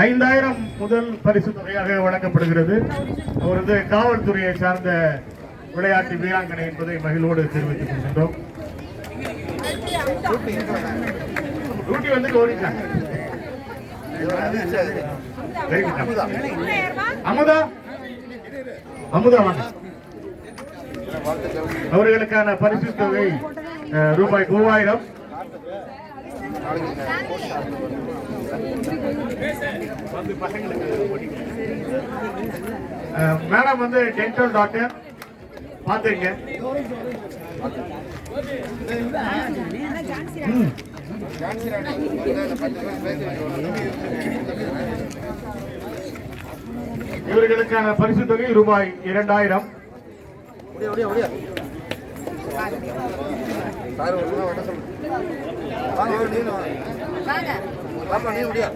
5000 முதல் பரிசு தொகையாக வழங்கப்படுகிறது. அவர் காவல்துறையை சார்ந்த விளையாட்டு வீராங்கனை என்பதை மகிழ்வோடு தெரிவித்துக் கொள்கின்றோம். அமுதா அமுதா வாங்க. அவர்களுக்கான பரிசு தொகை ரூபாய் 3000. மேடம் டென்டல் டாக்டர் பாத்துங்க. இவர்களுக்கான பரிசு தொகை ரூபாய் 2000. வீட்டுல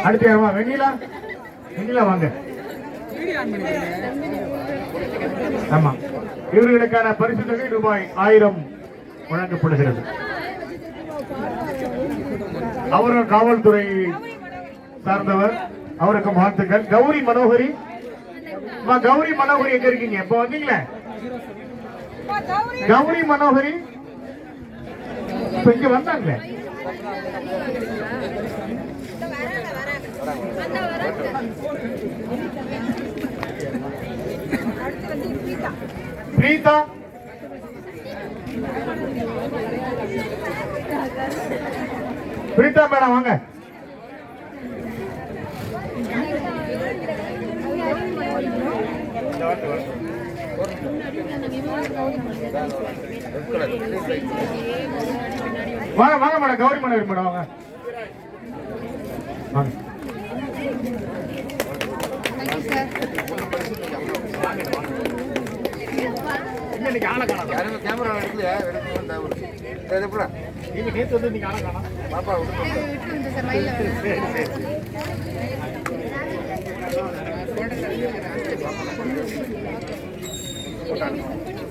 அடுத்து வெண்ணிலா வெண்ணிலா வாங்க. ஆமா, இவர்களுக்கான பரிசு தொகை ரூபாய் 1000 வழங்கப்படுகிறது. அவரும் காவல்துறை சார்ந்தவர், அவருக்கு வாழ்த்துக்கள். கௌரி மனோகரி, கௌரி மனோகரி எங்க இருக்கீங்க? இப்ப வந்தீங்களே கௌரி மனோகரி, இப்ப இங்க வந்தாங்களே. பிரீதா, பிரீதா மேடம் வாங்க. வாங்க வாங்க மேடம், கௌரி மனோகரி மேடம் வாங்க. கேமரா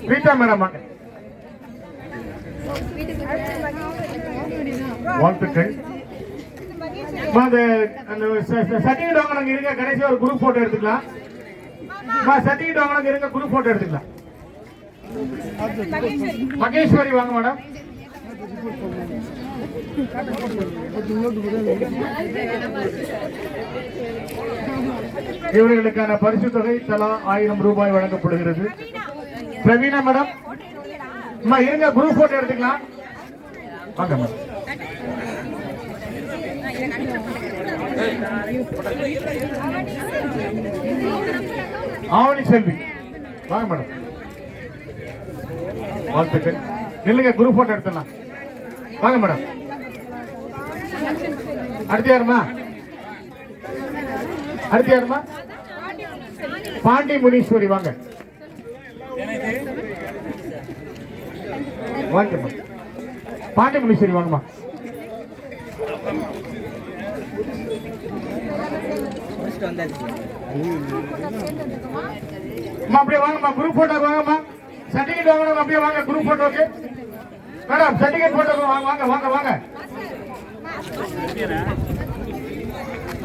பிரீதா மேடம் வாங்க. வாழ்த்துக்கள். சர்டிபிகேட் வாங்க இருங்க, கடைசி ஒரு குரூப் போட்டோ எடுத்துக்கலாம். சர்டிபிகேட் வாங்க இருங்க, குரூப் போட்டோ எடுத்துக்கலாம். மகேஸ்வரி வாங்க மேடம். இவர்களுக்கான பரிசு தொகை தலா 1000 ரூபாய் வழங்கப்படுகிறது. பிரவீனா மேடம் இருங்க, குரூப் போட்டோ எடுத்துக்கலாம். வாங்க மேடம். ஆவணி செல்வி வாங்க மேடம். வாழ்த்துக்கள். நில்லுங்க, குரூப் போட்டோ எடுத்துலாம். வாங்க மேடம். அடுத்து யாருமா? அடுத்து யாருமா? பாண்டி முனீஸ்வரி வாங்க. வாங்கம்மா, பாண்டி முனீஸ்வரி வாங்கம்மா. அப்படியே வாங்கம்மா, குரூப் போட்டோ வாங்கம்மா. சர்டிபிகேட் வாங்கணும், அப்படியே வாங்க குரூப் போட்டோக்கு. மேடம் சர்டிபிகேட் போட்டோ வாங்க வாங்க வாங்க வாங்க.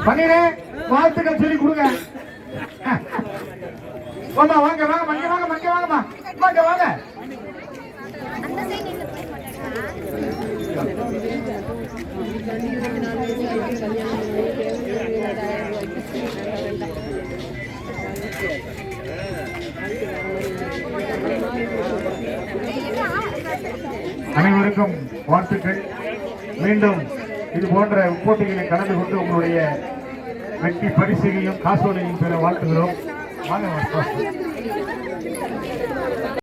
பண்ணிடு, வாழ்த்துக்கள் சொல்லி கொடுங்க. வாங்க வாங்க வாங்க, மங்க வாங்க மங்க வாங்கம்மா, வாங்க வாங்க. அனைவருக்கும் வாழ்த்துக்கள். மீண்டும் இது போன்ற போட்டிகளில் கலந்து கொண்டு உங்களுடைய வெற்றி பரிசையும் காசோலையும் பெற வாழ்த்துகிறோம். வாங்க.